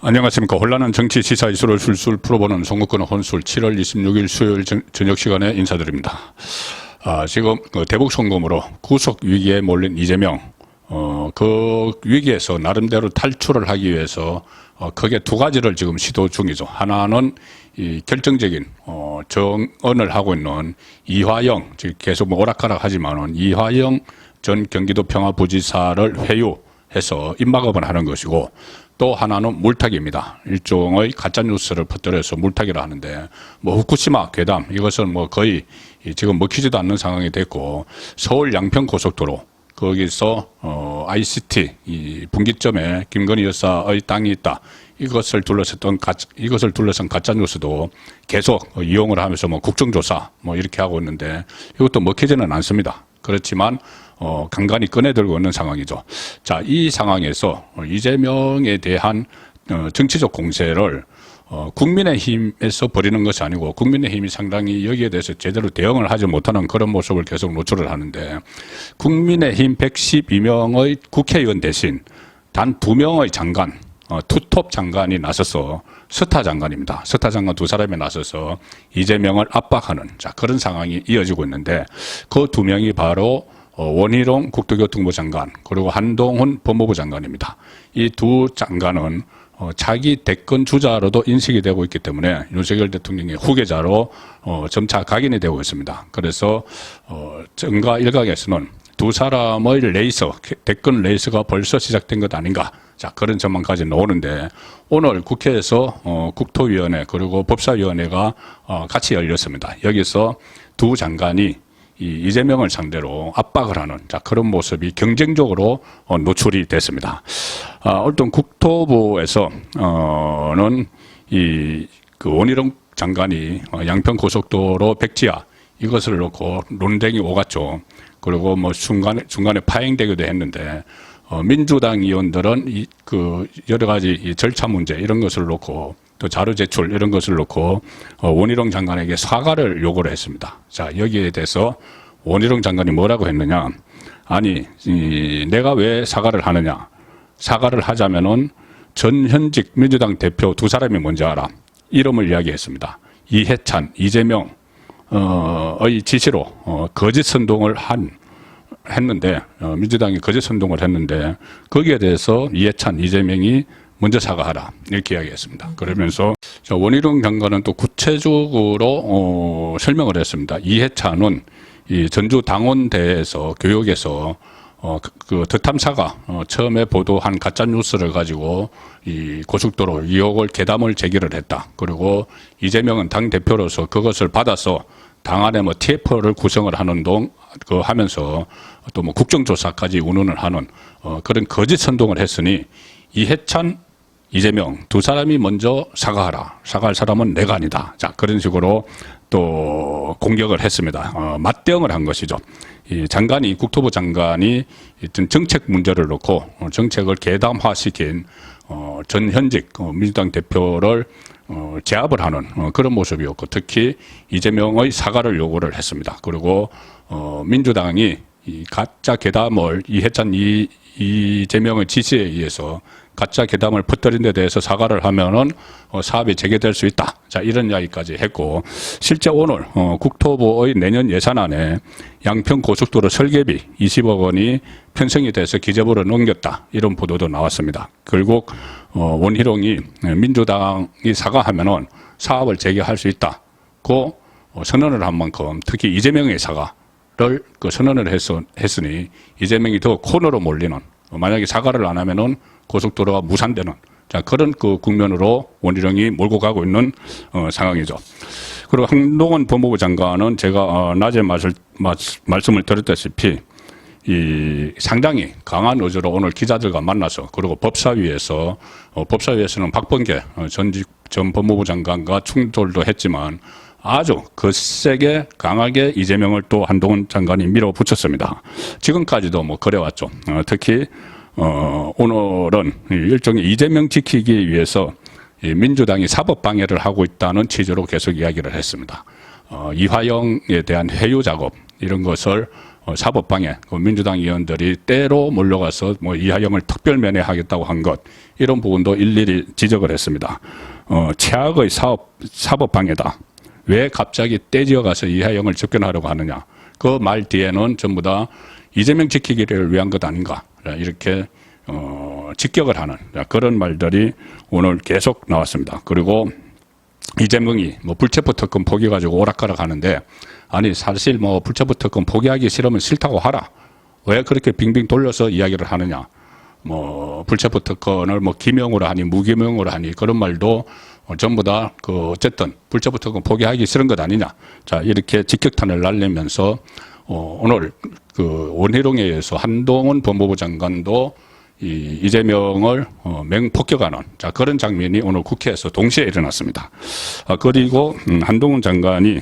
안녕하십니까. 혼란한 정치 시사 이슈를 술술 풀어보는 송국근의 혼술 7월 26일 수요일 저녁 시간에 인사드립니다. 지금 대북 송금으로 구속 위기에 몰린 이재명, 그 위기에서 나름대로 탈출을 하기 위해서 크게 두 가지를 지금 시도 중이죠. 하나는 이 결정적인 정언을 하고 있는 이화영, 즉 계속 오락가락 하지만은 이화영 전 경기도 평화부지사를 회유해서 입막음을 하는 것이고, 또 하나는 물타기입니다. 일종의 가짜뉴스를 퍼뜨려서 물타기를 하는데, 후쿠시마 괴담, 이것은 거의 지금 먹히지도 않는 상황이 됐고, 서울 양평 고속도로, 거기서, ICT, 이 분기점에 김건희 여사의 땅이 있다. 이것을 둘러싼 가짜뉴스도 계속 이용을 하면서 국정조사, 이렇게 하고 있는데, 이것도 먹히지는 않습니다. 그렇지만, 간간히 꺼내들고 있는 상황이죠. 자, 이 상황에서 이재명에 대한 정치적 공세를 국민의힘에서 벌이는 것이 아니고, 국민의힘이 상당히 여기에 대해서 제대로 대응을 하지 못하는 그런 모습을 계속 노출을 하는데, 국민의힘 112명의 국회의원 대신 단 2명의 장관, 투톱 장관이 나서서, 스타 장관입니다. 스타 장관 두 사람이 나서서 이재명을 압박하는, 자, 그런 상황이 이어지고 있는데, 그 두 명이 바로 원희룡 국토교통부 장관, 그리고 한동훈 법무부 장관입니다. 이 두 장관은 자기 대권 주자로도 인식이 되고 있기 때문에 윤석열 대통령의 후계자로 점차 각인이 되고 있습니다. 그래서 정가 일각에서는 두 사람의 대권 레이스가 벌써 시작된 것 아닌가, 자, 그런 전망까지 나오는데, 오늘 국회에서 국토위원회 그리고 법사위원회가 같이 열렸습니다. 여기서 두 장관이 이재명을 상대로 압박을 하는, 자, 그런 모습이 경쟁적으로 노출이 됐습니다. 어떤 국토부에서는 그 원희룡 장관이 양평 고속도로 백지화 이것을 놓고 논쟁이 오갔죠. 그리고 중간에 파행되기도 했는데, 민주당 의원들은 그 여러 가지 이 절차 문제 이런 것을 놓고, 또 자료 제출 이런 것을 놓고 원희룡 장관에게 사과를 요구를 했습니다. 자, 여기에 대해서 원희룡 장관이 뭐라고 했느냐? 아니, 내가 왜 사과를 하느냐? 사과를 하자면은 전현직 민주당 대표 두 사람이 뭔지 알아? 이름을 이야기했습니다. 이해찬, 이재명 의 지시로 거짓 선동을 했는데, 민주당이 거짓 선동을 했는데, 거기에 대해서 이해찬, 이재명이 먼저 사과하라, 이렇게 이야기했습니다. 그러면서 원희룡 장관은 또 구체적으로 설명을 했습니다. 이해찬은 이 전주 당원대에서 교육에서 그 더탐사가 처음에 보도한 가짜 뉴스를 가지고 이 고속도로 의혹을 괴담을 제기를 했다. 그리고 이재명은 당 대표로서 그것을 받아서 당 안에 TF를 구성을 하는 하면서 또 국정조사까지 운운을 하는 그런 거짓 선동을 했으니, 이해찬, 이재명 두 사람이 먼저 사과하라. 사과할 사람은 내가 아니다. 자, 그런 식으로 또 공격을 했습니다. 맞대응을 한 것이죠. 이 장관이, 국토부 장관이 정책 문제를 놓고 정책을 괴담화시킨 전현직 민주당 대표를 제압을 하는 그런 모습이었고, 특히 이재명의 사과를 요구를 했습니다. 그리고 민주당이 이 가짜 괴담을 이해찬 이재명의 지시에 의해서 가짜 괴담을 퍼뜨린 데 대해서 사과를 하면은 사업이 재개될 수 있다. 자, 이런 이야기까지 했고, 실제 오늘 국토부의 내년 예산안에 양평 고속도로 설계비 20억 원이 편성이 돼서 기재부로 넘겼다, 이런 보도도 나왔습니다. 결국 원희룡이, 민주당이 사과하면은 사업을 재개할 수 있다고 선언을 한 만큼, 특히 이재명의 사과를 선언을 했으니 이재명이 더 코너로 몰리는, 만약에 사과를 안 하면은 고속도로가 무산되는, 자, 그런 그 국면으로 원희룡이 몰고 가고 있는 상황이죠. 그리고 한동훈 법무부 장관은 제가 낮에 말씀을 드렸다시피 상당히 강한 의지로 오늘 기자들과 만나서, 그리고 법사위에서는 박범계 전 법무부 장관과 충돌도 했지만 아주 거세게 강하게 이재명을 또 한동훈 장관이 밀어붙였습니다. 지금까지도 그래왔죠. 특히 오늘은 일종의 이재명 지키기 위해서 민주당이 사법 방해를 하고 있다는 취지로 계속 이야기를 했습니다. 이화영에 대한 회유 작업 이런 것을 사법방해, 민주당 의원들이 때로 몰려가서 뭐 이하영을 특별 면회하겠다고 한 것, 이런 부분도 일일이 지적을 했습니다. 최악의 사법방해다. 왜 갑자기 떼지어가서 이하영을 접견하려고 하느냐. 그 말 뒤에는 전부 다 이재명 지키기를 위한 것 아닌가. 이렇게 직격을 하는 그런 말들이 오늘 계속 나왔습니다. 그리고 이재명이 뭐 불체포 특권 포기해가지고 오락가락 하는데, 아니 사실 뭐 불체포 특권 포기하기 싫으면 싫다고 하라. 왜 그렇게 빙빙 돌려서 이야기를 하느냐. 뭐 불체포 특권을 뭐 기명으로 하니 무기명으로 하니 그런 말도 전부 다 어쨌든 불체포 특권 포기하기 싫은 것 아니냐. 자, 이렇게 직격탄을 날리면서 오늘 원희룡에 의해서 한동훈 법무부 장관도 이재명을 맹폭격하는 그런 장면이 오늘 국회에서 동시에 일어났습니다. 그리고 한동훈 장관이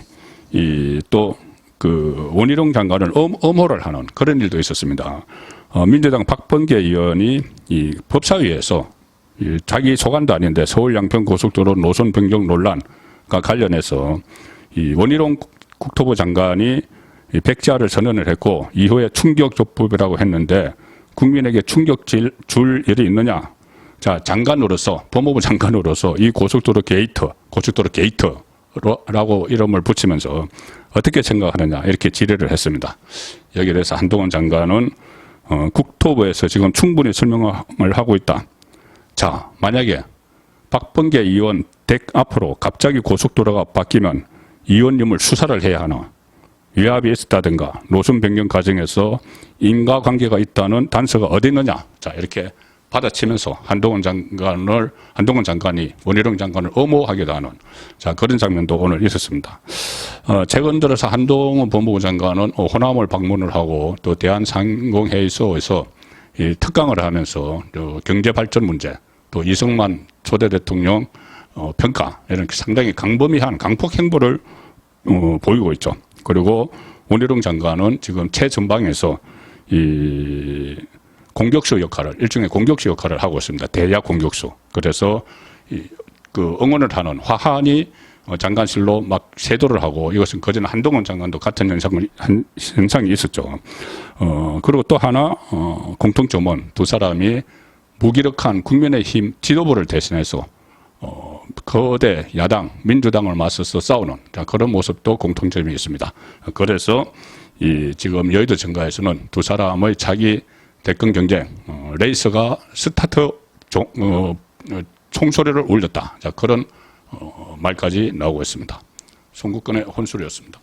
또 원희룡 장관을 엄호를 하는 그런 일도 있었습니다. 민주당 박범계 의원이 법사위에서 자기 소관도 아닌데 서울 양평 고속도로 노선 변경 논란과 관련해서 원희룡 국토부 장관이 백지화를 선언을 했고 이후에 충격조법이라고 했는데 국민에게 충격 줄 일이 있느냐. 자, 장관으로서, 법무부 장관으로서 이 고속도로 게이트라고 이름을 붙이면서 어떻게 생각하느냐. 이렇게 질의를 했습니다. 여기에 대해서 한동훈 장관은 국토부에서 지금 충분히 설명을 하고 있다. 자, 만약에 박범계 의원 댁 앞으로 갑자기 고속도로가 바뀌면 의원님을 수사를 해야 하나. 위압이 있었다든가 노선 변경 과정에서 인과관계가 있다는 단서가 어디 있느냐. 자, 이렇게 받아치면서 한동훈 장관이 원희룡 장관을 엄호하기도 하는 그런 장면도 오늘 있었습니다. 최근 들어서 한동훈 법무부 장관은 호남을 방문을 하고 또 대한상공회의소에서 특강을 하면서 경제 발전 문제, 또 이승만 초대 대통령 평가, 이런 상당히 강범위한 강폭 행보를 보이고 있죠. 그리고 원희룡 장관은 지금 최전방에서 공격수 역할을, 일종의 공격수 역할을 하고 있습니다. 대야 공격수. 그래서 응원을 하는 화한이 장관실로 막 세도를 하고, 이것은 그전에 한동훈 장관도 같은 현상이 있었죠. 그리고 또 하나 공통점은 두 사람이 무기력한 국민의힘 지도부를 대신해서 거대 야당 민주당을 맞서서 싸우는 그런 모습도 공통점이 있습니다. 그래서 지금 여의도 정가에서는 두 사람의 차기 대권 경쟁 레이스가 스타트 총소리를 울렸다. 그런 말까지 나오고 있습니다. 송국근의 혼술이었습니다.